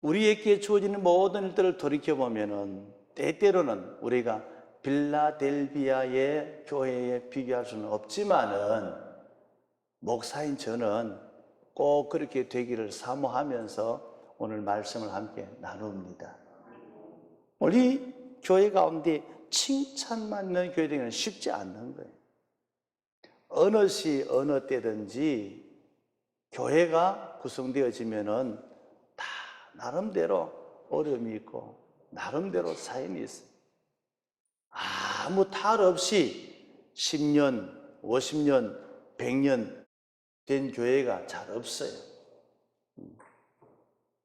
우리에게 주어지는 모든 일들을 돌이켜보면은 때때로는 우리가 빌라델비아의 교회에 비교할 수는 없지만은 목사인 저는 꼭 그렇게 되기를 사모하면서 오늘 말씀을 함께 나눕니다. 우리 교회 가운데 칭찬만 있는 교회 되기는 쉽지 않는 거예요. 어느 시 어느 때든지 교회가 구성되어지면은 다 나름대로 어려움이 있고 나름대로 사연이 있어요. 아무 탈 없이 10년, 50년, 100년 된 교회가 잘 없어요.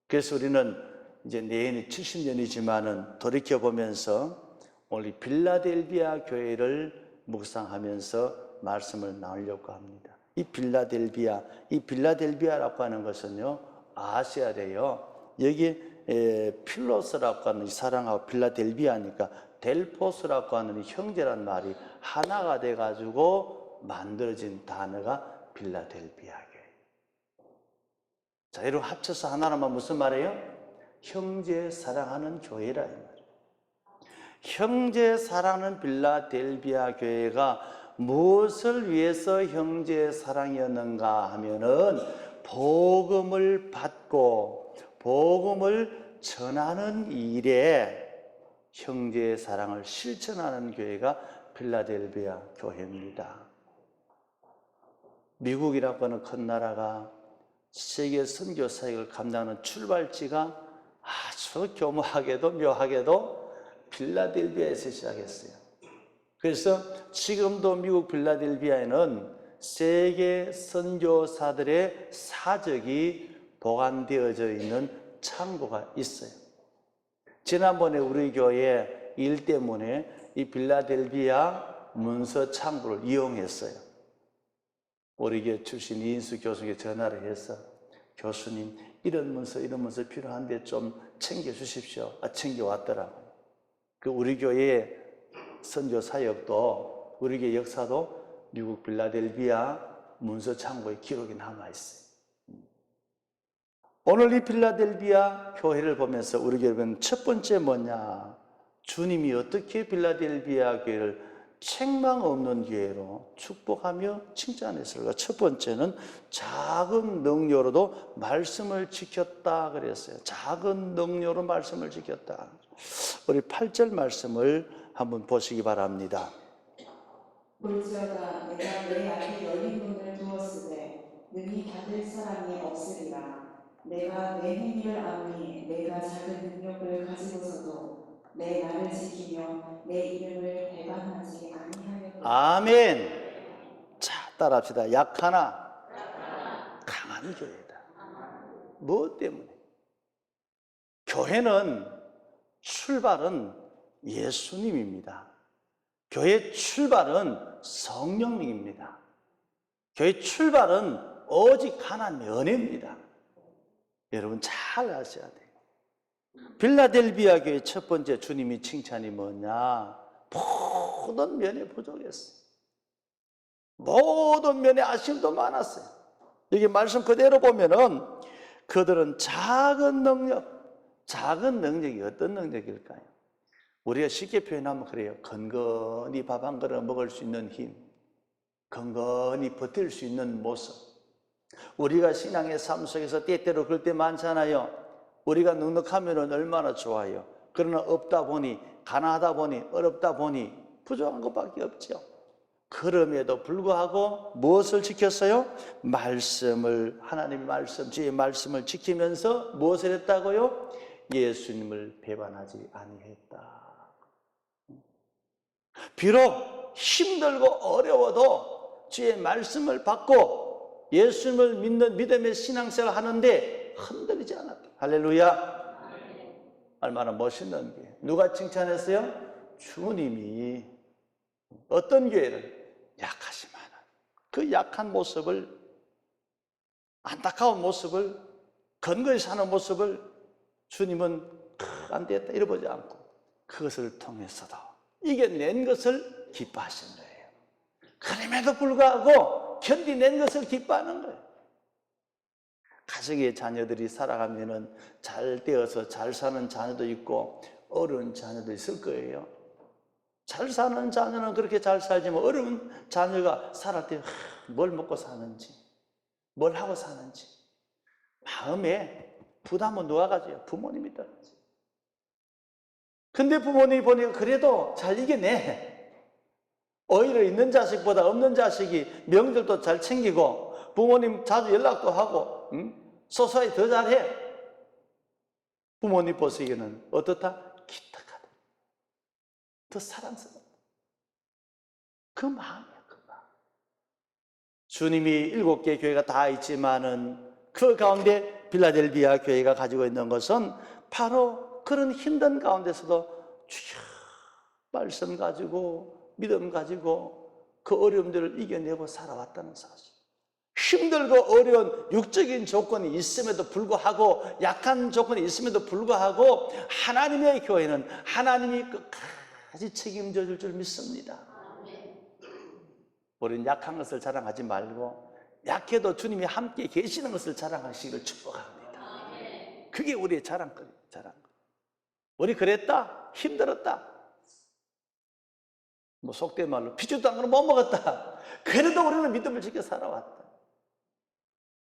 그래서 우리는 이제 내년이 70년이지만은 돌이켜보면서 오늘 빌라델비아 교회를 묵상하면서 말씀을 나누려고 합니다. 이 빌라델비아라고 하는 것은요, 아시아래요. 여기 필로스라고 하는 사랑하고 빌라델비아니까 델포스라고 하는 형제란 말이 하나가 돼가지고 만들어진 단어가 빌라델비아 교회. 자, 여러분 합쳐서 하나라면 무슨 말이에요? 형제 사랑하는 교회라 이 말이에요. 형제 사랑하는 빌라델비아 교회가 무엇을 위해서 형제 사랑이었는가 하면은 복음을 받고 복음을 전하는 일에 형제의 사랑을 실천하는 교회가 필라델비아 교회입니다. 미국이라고 하는 큰 나라가 세계 선교 사역을 감당하는 출발지가 아주 교묘하게도 묘하게도 필라델비아에서 시작했어요. 그래서 지금도 미국 필라델비아에는 세계 선교사들의 사적이 보관되어져 있는 창고가 있어요. 지난번에 우리 교회 일 때문에 이 필라델비아 문서 창고를 이용했어요. 우리 교회 출신 이인수 교수에게 전화를 해서 교수님 이런 문서 필요한데 좀 챙겨주십시오. 챙겨왔더라고요. 그 우리 교회의 선교 사역도 우리 교회 역사도 미국 필라델비아 문서 창고에 기록이 남아있어요. 오늘 이 필라델비아 교회를 보면서 우리 교회는 첫 번째 뭐냐? 주님이 어떻게 필라델비아 교회를 책망 없는 교회로 축복하며 칭찬했을까? 첫 번째는 작은 능력으로도 말씀을 지켰다 그랬어요. 작은 능력으로 말씀을 지켰다. 우리 8절 말씀을 한번 보시기 바랍니다. 볼지어다 내가 내 앞에 열린 문을 두었으되 능히 닫을 사람이 없으리라. 내가 내 행위를 아노니 내가 작은 능력을 가지고서도 내 나를 지키며 내 이름을 배반하지 아니하려고. 아멘. 자, 따라합시다. 약하나 강한 교회다. 무엇 때문에? 교회는 출발은 예수님입니다. 교회 출발은 성령님입니다. 교회 출발은 오직 하나님의 은혜입니다. 여러분 잘 아셔야 돼요. 필라델비아 교회 첫 번째 주님이 칭찬이 뭐냐? 모든 면에 부족했어요. 모든 면에 아쉬움도 많았어요. 여기 말씀 그대로 보면은 그들은 작은 능력이 어떤 능력일까요? 우리가 쉽게 표현하면 그래요. 건건히 밥 한 그릇 먹을 수 있는 힘, 건건히 버틸 수 있는 모습. 우리가 신앙의 삶 속에서 때때로 그럴 때 많잖아요. 우리가 넉넉하면 얼마나 좋아요. 그러나 없다 보니, 가난하다 보니, 어렵다 보니 부족한 것밖에 없죠. 그럼에도 불구하고 무엇을 지켰어요? 말씀을, 하나님의 말씀, 주의 말씀을 지키면서 무엇을 했다고요? 예수님을 배반하지 아니했다. 비록 힘들고 어려워도 주의 말씀을 받고 예수님을 믿는 믿음의 신앙생활을 하는데 흔들리지 않았다. 할렐루야. 얼마나 멋있는 게. 누가 칭찬했어요? 주님이. 어떤 교회를? 약하지만 그 약한 모습을, 안타까운 모습을, 건거히 사는 모습을 주님은 안 되겠다 이러보지 않고 그것을 통해서도 이겨낸 것을 기뻐하신 거예요. 그럼에도 불구하고 견디낸 것을 기뻐하는 거예요. 가정의 자녀들이 살아가면은 잘 되어서 잘 사는 자녀도 있고 어려운 자녀도 있을 거예요. 잘 사는 자녀는 그렇게 잘 살지만 어려운 자녀가 살을 때 뭘 먹고 사는지, 뭘 하고 사는지 마음에 부담은 누가 가져요? 부모님이 떨어지. 근데 부모님이 보니까 그래도 잘 이겨내. 오히려 있는 자식보다 없는 자식이 명절도 잘 챙기고 부모님 자주 연락도 하고 소소하게 더 잘해. 부모님 보시기에는 어떻다? 기특하다. 더 사랑스럽다. 그 마음이야, 그 마음. 주님이 7개 교회가 다 있지만은 그 가운데 빌라델비아 교회가 가지고 있는 것은 바로 그런 힘든 가운데서도 주여 말씀 가지고 믿음 가지고 그 어려움들을 이겨내고 살아왔다는 사실. 힘들고 어려운 육적인 조건이 있음에도 불구하고 약한 조건이 있음에도 불구하고 하나님의 교회는 하나님이 끝까지 책임져 줄 줄 믿습니다. 우리는 약한 것을 자랑하지 말고 약해도 주님이 함께 계시는 것을 자랑하시기를 축복합니다. 그게 우리의 자랑거리예요. 자랑거리. 우리 그랬다. 힘들었다. 뭐 속된 말로 피주도 안 그러면 못 먹었다. 그래도 우리는 믿음을 지켜 살아왔다.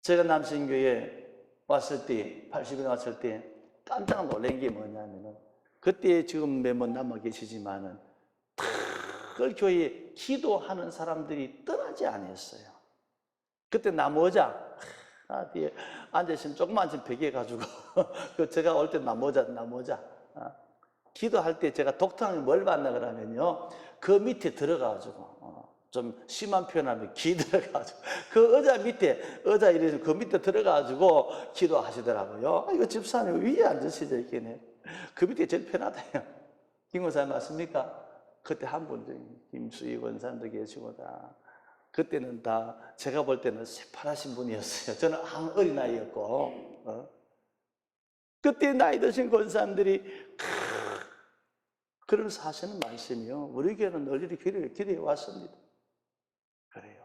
제가 남신교에 왔을 때 80에 왔을 때 깜짝 놀란 게 뭐냐면은 그때 지금 몇 분 남아 계시지만은 그 교회에 기도하는 사람들이 떠나지 않았어요. 그때 나무 의자 뒤에 앉으시면 조금만 좀 베개 가지고 그 제가 올 때 나무 의자 기도할 때 제가 독특하게 뭘 봤나 그러면요 그 밑에 들어가가지고 좀 심한 표현하면 기 들어가가지고 그 의자 밑에 의자 이래서 그 밑에 들어가가지고 기도하시더라고요. 이거 집사님 위에 앉으시죠 이렇게 그 밑에 제일 편하다요. 김권사님 맞습니까? 그때 한 분 김수희 권사님도 계시고 다 그때는 다 제가 볼 때는 새파라신 분이었어요. 저는 어린아이였고 그때 나이 드신 권사님들이 그러면서 하시는 말씀이요 우리 교회는 널리 기도해 왔습니다. 그래요.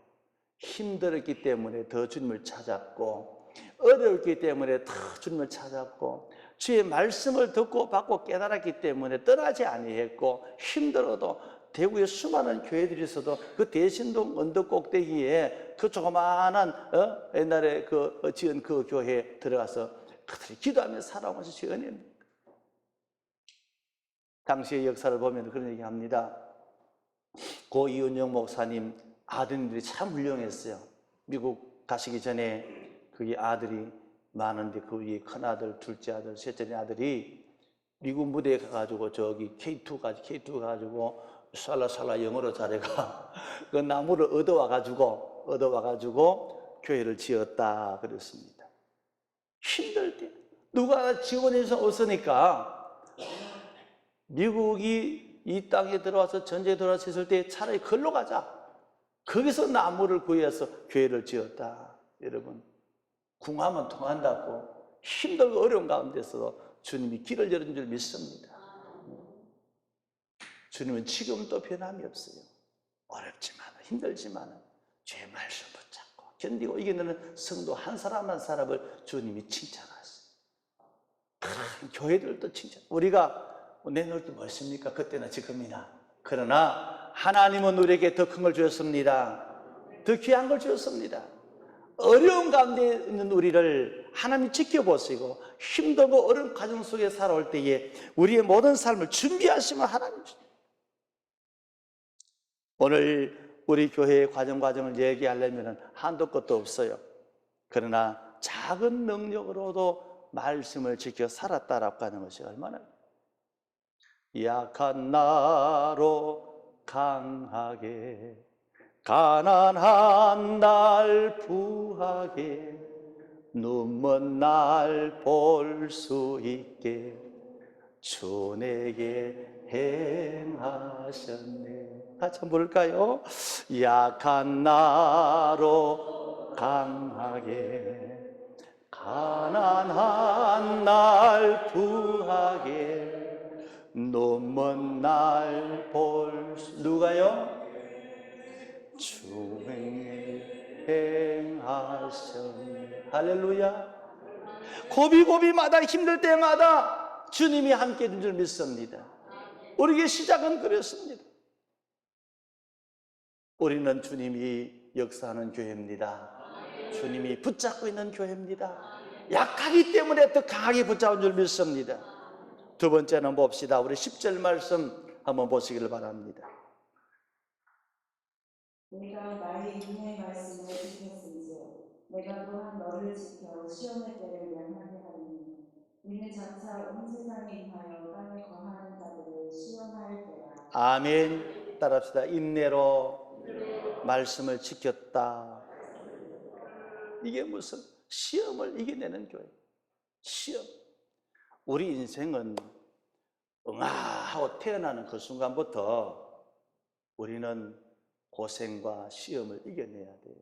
힘들었기 때문에 더 주님을 찾았고 어려웠기 때문에 더 주님을 찾았고 주의 말씀을 듣고 받고 깨달았기 때문에 떠나지 아니했고 힘들어도 대구의 수많은 교회들이 있어도 그 대신동 언덕 꼭대기에 그 조그마한 옛날에 그 지은 그 교회에 들어가서 그들이 기도하며 살아온 것이 은혜입니다. 당시의 역사를 보면 그런 얘기합니다. 고 이은영 목사님 아드님들이 참 훌륭했어요. 미국 가시기 전에 그게 아들이 많은데 그 위에 큰 아들, 둘째 아들, 셋째 아들이 미국 무대에 가가지고 저기 K2 가가지고 살라살라 영어로 잘해가 그 나무를 얻어와가지고 교회를 지었다 그랬습니다. 힘들 때 누가 지원해서 없으니까 미국이 이 땅에 들어와서 전쟁에 들어와서 있을 때 차라리 걸로 가자. 거기서 나무를 구해서 교회를 지었다. 여러분 궁하면 통한다고 힘들고 어려운 가운데서도 주님이 길을 열은 줄 믿습니다. 주님은 지금도 변함이 없어요. 어렵지만 힘들지만 주의 말씀 붙잡고 견디고 이겨내는 성도 한 사람 한 사람을 주님이 칭찬하세요. 그런 교회들도 칭찬. 우리가 내놓을 때 뭐였습니까? 그때나 지금이나. 그러나 하나님은 우리에게 더 큰 걸 주셨습니다. 더 귀한 걸 주셨습니다. 어려운 가운데 있는 우리를 하나님이 지켜보시고 힘들고 어려운 과정 속에 살아올 때에 우리의 모든 삶을 준비하시면 하나님 주십니다. 오늘 우리 교회의 과정을 얘기하려면 한도 끝도 없어요. 그러나 작은 능력으로도 말씀을 지켜 살았다라고 하는 것이 얼마나 약한 나로 강하게 가난한 날 부하게 눈먼 날 볼 수 있게 주 내게 행하셨네. 같이 한번 부를까요? 약한 나로 강하게 가난한 날 부하게 눈먼 날 볼 수 누가요? 주 행하셨네. 할렐루야. 고비고비마다 힘들 때마다 주님이 함께 해준 줄 믿습니다. 우리의 시작은 그랬습니다. 우리는 주님이 역사하는 교회입니다. 주님이 붙잡고 있는 교회입니다. 약하기 때문에 더 강하게 붙잡은 줄 믿습니다. 두 번째는 봅시다. 우리 10절 말씀 한번 보시기를 바랍니다. 내가 나의 인의 말씀을 지켰은즉 내가 또한 너를 지켜 시험의 때를 면하게 하리니 이는 장차 온 세상에 임하여 땅에 거하는 자들을 시험할 때라. 아멘. 따라합시다. 인내로 말씀을 지켰다. 이게 무슨 시험을 이겨내는 교회. 시험. 우리 인생은 응아하고 태어나는 그 순간부터 우리는 고생과 시험을 이겨내야 돼요.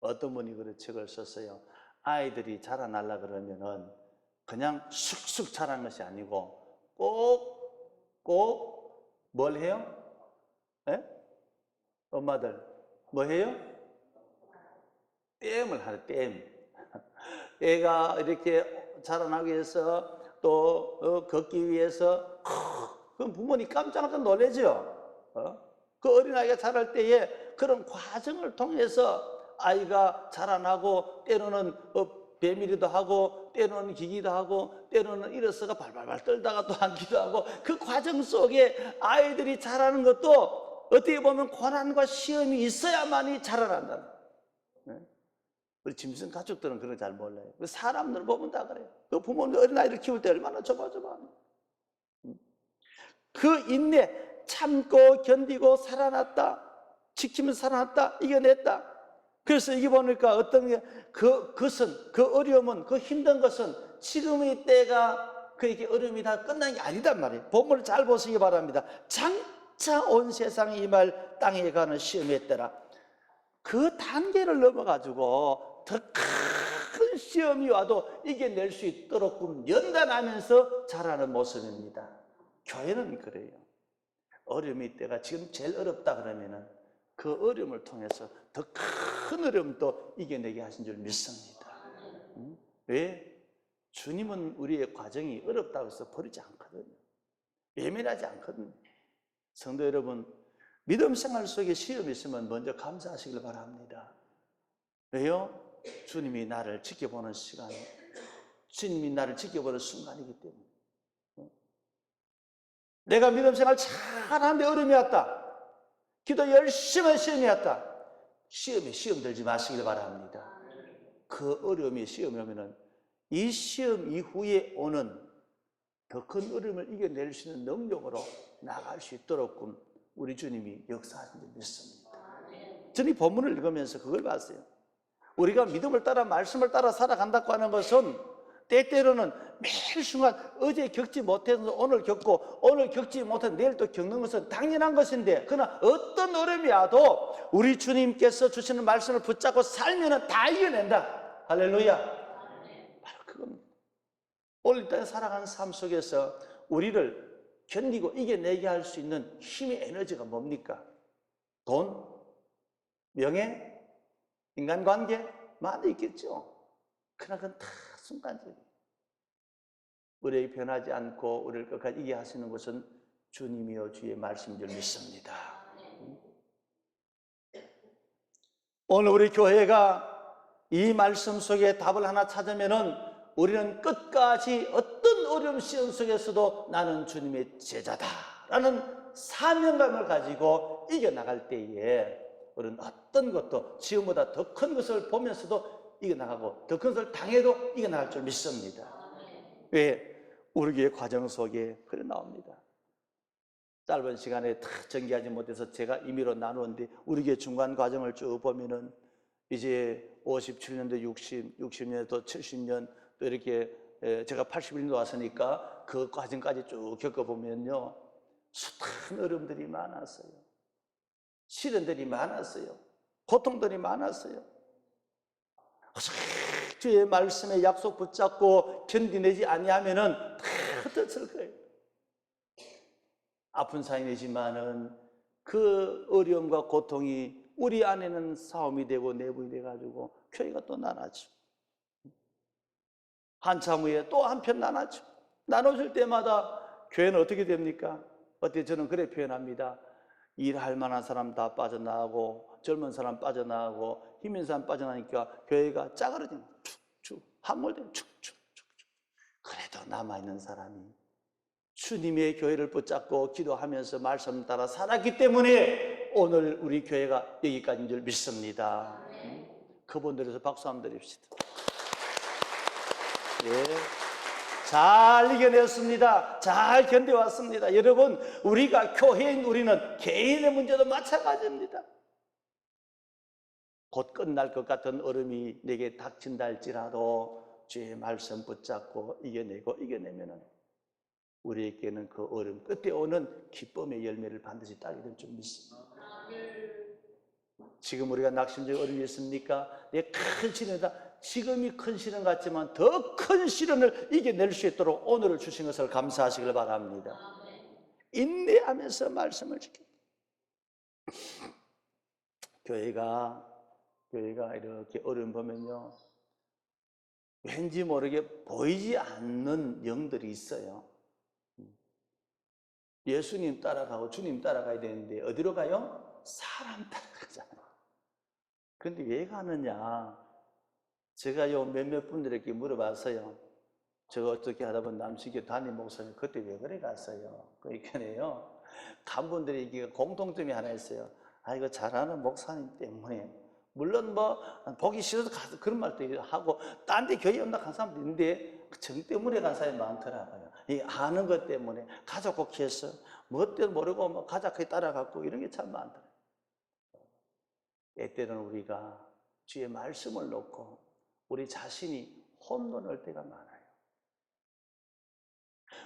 어떤 분이 그런 책을 썼어요. 아이들이 자라나려 그러면은 그냥 쑥쑥 자라는 것이 아니고 꼭 뭘 해요? 에? 엄마들 뭐 해요? 댐을 하래. 댐. 애가 이렇게 자라나기 위해서 또 걷기 위해서 그럼 부모님 깜짝깜짝 놀라죠. 그 어린아이가 자랄 때에 그런 과정을 통해서 아이가 자라나고 때로는 배밀이도 하고 때로는 기기도 하고 때로는 일어서가 발발발 떨다가 또 앉기도 하고 그 과정 속에 아이들이 자라는 것도 어떻게 보면 고난과 시험이 있어야만이 자라난다. 우리 짐승 가족들은 그런 거 잘 몰라요. 사람들 보면 다 그래요. 그 부모님 어린아이를 키울 때 얼마나 좁아. 그 인내, 참고 견디고 살아났다. 지키면서 살아났다. 이겨냈다. 그래서 이게 보니까 어떤 게 그것은 그 어려움은 그 힘든 것은 지금의 때가 그렇게 어려움이 다 끝난 게 아니단 말이에요. 본문을 잘 보시기 바랍니다. 장차 온 세상에 임할 땅에 가는 시험의 때라. 그 단계를 넘어가지고 더 큰 시험이 와도 이겨낼 수 있도록 연단하면서 자라는 모습입니다. 교회는 그래요. 어려움의 때가 지금 제일 어렵다 그러면은 그 어려움을 통해서 더 큰 어려움도 이겨내게 하신 줄 믿습니다. 왜? 주님은 우리의 과정이 어렵다고 해서 버리지 않거든요. 예민하지 않거든요. 성도 여러분, 믿음 생활 속에 시험이 있으면 먼저 감사하시길 바랍니다. 왜요? 주님이 나를 지켜보는 시간, 주님이 나를 지켜보는 순간이기 때문에. 내가 믿음 생활 잘하는데 어려움이 왔다. 기도 열심히 시험이 왔다. 시험 들지 마시길 바랍니다. 그 어려움이 시험이 오면은 이 시험 이후에 오는 더 큰 어려움을 이겨낼 수 있는 능력으로 나갈 수 있도록 우리 주님이 역사하신 줄 믿습니다. 저는 이 본문을 읽으면서 그걸 봤어요. 우리가 믿음을 따라 말씀을 따라 살아간다고 하는 것은 때때로는 매일 순간 어제 겪지 못해서 오늘 겪고 오늘 겪지 못해서 내일 또 겪는 것은 당연한 것인데 그러나 어떤 어려움이 와도 우리 주님께서 주시는 말씀을 붙잡고 살면 다 이겨낸다. 할렐루야. 바로 그겁니다. 오늘 일단 살아가는 삶 속에서 우리를 견디고 이겨내게 할 수 있는 힘의 에너지가 뭡니까? 돈, 명예, 인간관계 많이 있겠죠. 그러나 그건 다 순간적이에요. 우리에게 변하지 않고 우리를 끝까지 이기게 하시는 것은 주님이여 주의 말씀인 줄 믿습니다. 오늘 우리 교회가 이 말씀 속에 답을 하나 찾으면은 우리는 끝까지 어떤 어려움 시험 속에서도 나는 주님의 제자다라는 사명감을 가지고 이겨나갈 때에 우리는 어떤 것도 지금보다 더 큰 것을 보면서도 이겨나가고 더 큰 것을 당해도 이겨나갈 줄 믿습니다. 왜? 우리 교회 과정 속에 그래 나옵니다. 짧은 시간에 다 전개하지 못해서 제가 임의로 나누는데 우리 교회 중간 과정을 쭉 보면은 이제 57년도 60년 또 70년 또 이렇게 제가 81년도 왔으니까 그 과정까지 쭉 겪어보면요 숱한 어려움들이 많았어요. 시련들이 많았어요. 고통들이 많았어요. 주의 말씀에 약속 붙잡고 견디내지 아니하면은 다 흩어질 거예요. 아픈 사인이지만은 그 어려움과 고통이 우리 안에는 싸움이 되고 내부이 돼가지고 교회가 또 나눠지고 한참 후에 또 한 편 나눠줘. 나눠줄 때마다 교회는 어떻게 됩니까? 어때? 저는 그래 표현합니다. 일할 만한 사람 다 빠져나가고 젊은 사람 빠져나가고 힘있는 사람 빠져나가니까 교회가 짜그러지는 축축 함몰되는 축축축축. 그래도 남아있는 사람이 주님의 교회를 붙잡고 기도하면서 말씀 따라 살았기 때문에 오늘 우리 교회가 여기까지인 줄 믿습니다. 그분들에서 박수 한번 드립시다. 예. 잘 이겨냈습니다. 잘 견뎌왔습니다. 여러분, 우리가 교회인 우리는 개인의 문제도 마찬가지입니다. 곧 끝날 것 같은 얼음이 내게 닥친다 할지라도 주의 말씀 붙잡고 이겨내면은 우리에게는 그 얼음 끝에 오는 기쁨의 열매를 반드시 따게 될 줄 믿습니다. 지금 우리가 낙심적 어려움이 있습니까? 내 큰 시련이다. 지금이 큰 시련 같지만 더 큰 시련을 이겨낼 수 있도록 오늘을 주신 것을 감사하시길 바랍니다. 인내하면서 말씀을 지킵니다. 교회가 이렇게 어려움 보면요, 왠지 모르게 보이지 않는 영들이 있어요. 예수님 따라가고 주님 따라가야 되는데 어디로 가요? 사람 따라가잖아요. 그런데 왜 가느냐? 제가 요 몇몇 분들에게 물어봤어요. 제가 어떻게 하다 보면 남식교 담임 목사님 그때 왜 그래 갔어요? 그러니까요, 간 분들이 이게 공통점이 하나 있어요. 아, 이거 잘하는 목사님 때문에. 물론 뭐 보기 싫어서 가서 그런 말도 하고 딴 데 교회 온다 간 사람도 있는데 정 때문에 간 사람이 많더라고요. 이 아는 것 때문에 가족 곡해서 뭣도 모르고 뭐 가족에 따라갔고 이런 게 참 많더라고요. 때때는 우리가 주의 말씀을 놓고 우리 자신이 혼돈할 때가 많아요.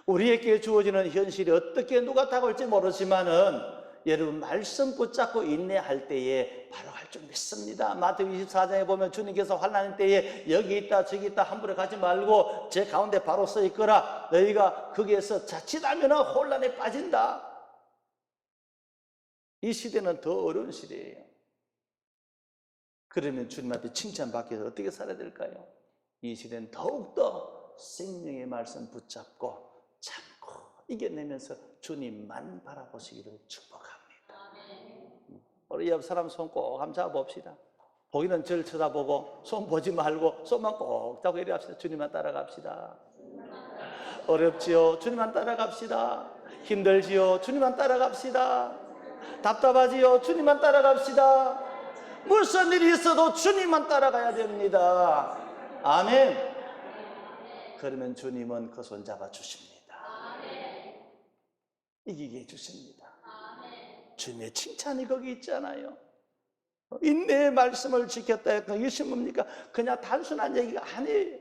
우리에게 주어지는 현실이 어떻게 누가 다가올지 모르지만은 여러분 말씀 붙잡고 인내할 때에 바로 할 줄 믿습니다. 마태복음 24장에 보면 주님께서 환난의 때에 여기 있다 저기 있다 함부로 가지 말고 제 가운데 바로 서 있거라. 너희가 거기에서 자칫하면 혼란에 빠진다. 이 시대는 더 어려운 시대예요. 그러면 주님한테 칭찬받기 위해서 어떻게 살아야 될까요? 이 시대는 더욱더 생명의 말씀 붙잡고 참고 이겨내면서 주님만 바라보시기를 축복합니다. 우리 옆 사람 손 꼭 한번 잡아봅시다. 보기는 절 쳐다보고 손 보지 말고 손만 꼭 잡고 이래 합시다. 주님만 따라갑시다. 어렵지요? 주님만 따라갑시다. 힘들지요? 주님만 따라갑시다. 답답하지요? 주님만 따라갑시다. 무슨 일이 있어도 주님만 따라가야 됩니다. 아멘. 그러면 주님은 그 손 잡아 주십니다. 이기게 해주십니다. 주님의 칭찬이 거기 있잖아요. 인내의 말씀을 지켰다. 이것이 뭡니까? 그냥 단순한 얘기가 아니에요.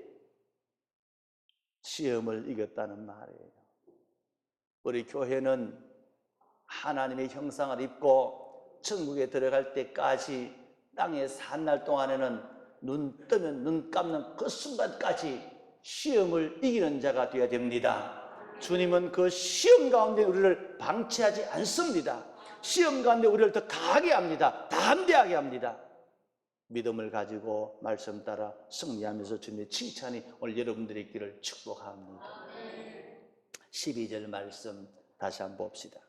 시험을 이겼다는 말이에요. 우리 교회는 하나님의 형상을 입고 천국에 들어갈 때까지 땅에 산 날 동안에는 눈 뜨면 눈 감는 그 순간까지 시험을 이기는 자가 되어야 됩니다. 주님은 그 시험 가운데 우리를 방치하지 않습니다. 시험 가운데 우리를 더 강하게 합니다. 담대하게 합니다. 믿음을 가지고 말씀 따라 승리하면서 주님의 칭찬이 오늘 여러분들의 길을 축복합니다. 12절 말씀 다시 한번 봅시다.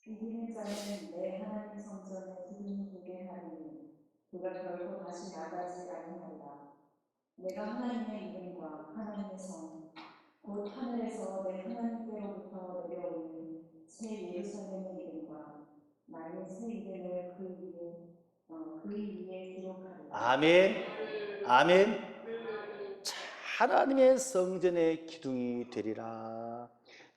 이기는 자는 내 하나님 성전에 기둥이 되게 하리니 그가 결코 다시 나가지 아니하리라. 내가 하나님의 이름과 하나님의 성 곧 하늘에서 내 하나님께로부터 내려오는 새 예루살렘의 이름과 나의 새 이름을 그 위에 기록하리라. 아멘. 아멘. 하나님의 성전의 기둥이 되리라.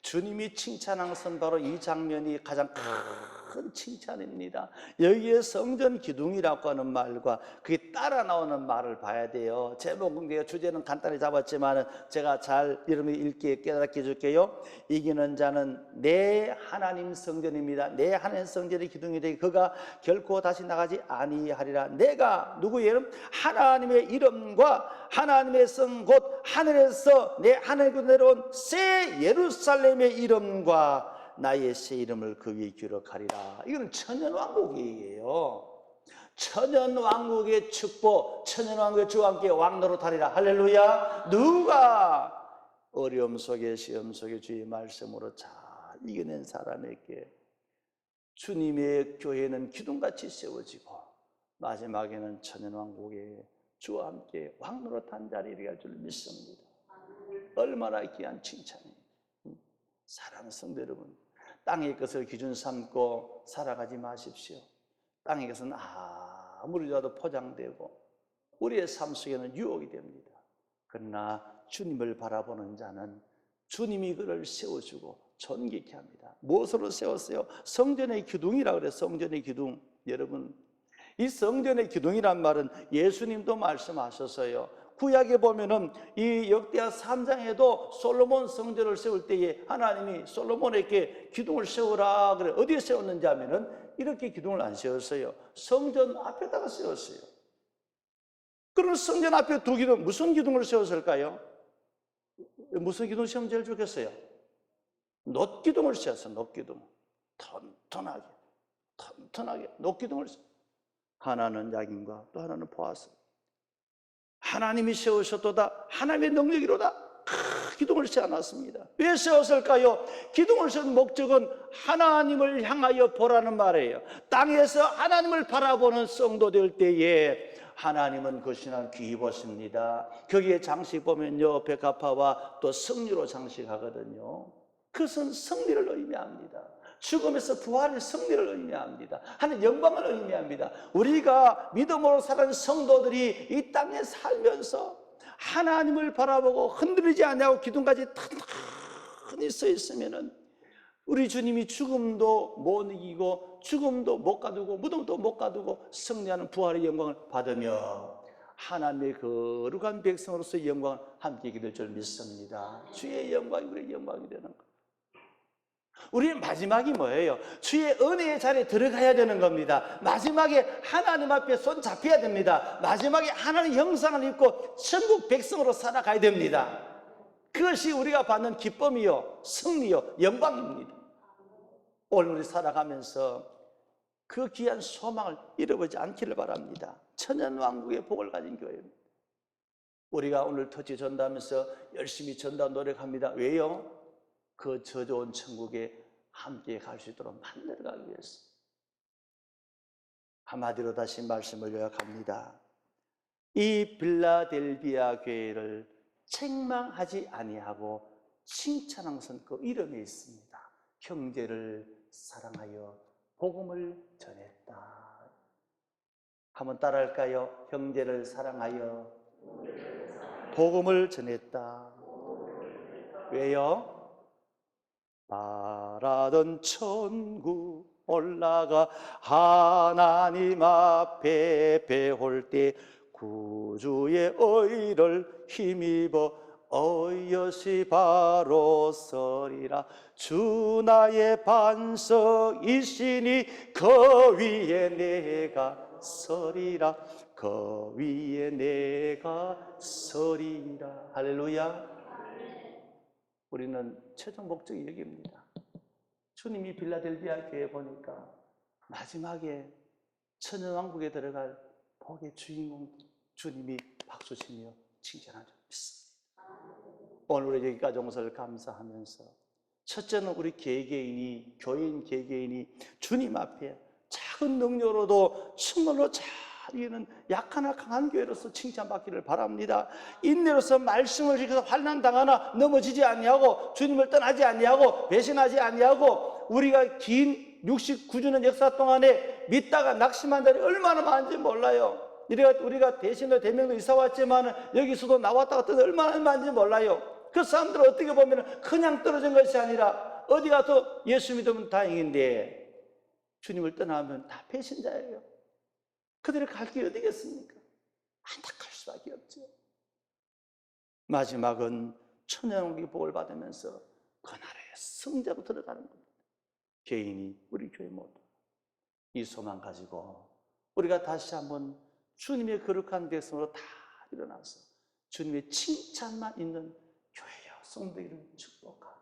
주님이 칭찬한 것은 바로 이 장면이 가장 큰 칭찬입니다. 여기에 성전 기둥이라고 하는 말과 그게 따라 나오는 말을 봐야 돼요. 제목은 주제는 간단히 잡았지만 제가 잘 여러분이 읽기에 깨닫게 해줄게요. 이기는 자는 내 하나님 성전입니다. 내 하나님 성전의 기둥이 되기 그가 결코 다시 나가지 아니하리라. 내가 누구의 이름? 하나님의 이름과 하나님의 성 곧 하늘에서 내 하늘에서 내려온 새 예루살렘의 이름과 나의 새 이름을 그 위에 기록하리라. 이거는 천연왕국이에요. 천연 왕국의 축복, 천연 왕국의 주와 함께 왕노릇하리라. 할렐루야. 누가 어려움 속에 시험 속에 주의 말씀으로 잘 이겨낸 사람에게 주님의 교회는 기둥같이 세워지고 마지막에는 천연 왕국의 주와 함께 왕노릇한 자리에 이르게 할 줄 믿습니다. 얼마나 귀한 칭찬이에요. 사랑하는 성도 여러분, 땅의 것을 기준 삼고 살아가지 마십시오. 땅의 것은 아무리 좋아도 포장되고 우리의 삶 속에는 유혹이 됩니다. 그러나 주님을 바라보는 자는 주님이 그를 세워주고 존귀케 합니다. 무엇으로 세웠어요? 성전의 기둥이라고 그래요. 성전의 기둥. 여러분, 이 성전의 기둥이란 말은 예수님도 말씀하셨어요. 구약에 보면은 이 역대하 3장에도 솔로몬 성전을 세울 때에 하나님이 솔로몬에게 기둥을 세우라 그래. 어디에 세웠는지 하면은 이렇게 기둥을 안 세웠어요. 성전 앞에다가 세웠어요. 그럼 성전 앞에 두 기둥, 무슨 기둥을 세웠을까요? 무슨 기둥 세우면 제일 좋겠어요? 놋기둥을 세웠어요. 놋기둥. 튼튼하게 놋기둥을 세웠어요. 하나는 야긴과 또 하나는 보아스. 하나님이 세우셨도다. 하나님의 능력이로다. 기둥을 세워놨습니다. 왜 세웠을까요? 기둥을 세운 목적은 하나님을 향하여 보라는 말이에요. 땅에서 하나님을 바라보는 성도 될 때에 하나님은 그 신앙 귀히 보십니다. 거기에 장식 보면요, 백합화와 또 승리로 장식하거든요. 그것은 승리를 의미합니다. 죽음에서 부활의 승리를 의미합니다. 하나님 영광을 의미합니다. 우리가 믿음으로 살아가는 성도들이 이 땅에 살면서 하나님을 바라보고 흔들리지 않냐고 기둥까지 튼튼히 서 있으면은 우리 주님이 죽음도 못 이기고 죽음도 못 가두고 무덤도 못 가두고 승리하는 부활의 영광을 받으며 하나님의 거룩한 백성으로서의 영광을 함께 있게 될 줄 믿습니다. 주의 영광이 우리의 영광이 되는 것. 우리의 마지막이 뭐예요? 주의 은혜의 자리에 들어가야 되는 겁니다. 마지막에 하나님 앞에 손 잡혀야 됩니다. 마지막에 하나님의 형상을 입고 천국 백성으로 살아가야 됩니다. 그것이 우리가 받는 기쁨이요, 승리요, 영광입니다. 오늘 우리 살아가면서 그 귀한 소망을 잃어버리지 않기를 바랍니다. 천연왕국의 복을 가진 교회입니다. 우리가 오늘 터치 전도하면서 열심히 전도 노력합니다. 왜요? 그 저 좋은 천국에 함께 갈 수 있도록 만들어가기 위해서. 한마디로 다시 말씀을 요약합니다. 이 빌라델비아 교회를 책망하지 아니하고 칭찬한 것은 그 이름에 있습니다. 형제를 사랑하여 복음을 전했다. 한번 따라할까요? 형제를 사랑하여 복음을 전했다. 왜요? 바라던 천국 올라가 하나님 앞에 배울 때 구주의 의를 힘입어 어여시 바로 서리라. 주 나의 반석이시니 그 위에 내가 서리라. 그 위에 내가 서리라. 할렐루야. 우리는 최종 목적이 여기입니다. 주님이 빌라델비아 교회에 보니까 마지막에 천연왕국에 들어갈 복의 주인공 주님이 박수치며 칭찬하는 줄 믿습니다. 오늘 우리 여기까지 온 것을 감사하면서 첫째는 우리 개개인이, 교인 개개인이 주님 앞에 작은 능력으로도 정말로 잘 이기는 약하나 강한 교회로서 칭찬받기를 바랍니다. 인내로서 말씀을 지켜서 환난 당하나 넘어지지 아니하고 주님을 떠나지 아니하고 배신하지 아니하고 우리가 긴 69주년 역사 동안에 믿다가 낙심한 자리 얼마나 많은지 몰라요. 우리가 대신도 대명도 이사 왔지만 여기서도 나왔다 갔다 얼마나 많은지 몰라요. 그 사람들은 어떻게 보면 그냥 떨어진 것이 아니라 어디 가서 예수 믿으면 다행인데 주님을 떠나면 다 배신자예요. 그들의 갈 길이 어디겠습니까? 안타까울 수밖에 없죠. 마지막은 천연왕국의 복을 받으면서 그 나라의 승자로 들어가는 겁니다. 개인이, 우리 교회 모두 이 소망 가지고 우리가 다시 한번 주님의 거룩한 백성으로 다 일어나서 주님의 칭찬만 있는 교회여 성도들을 축복하고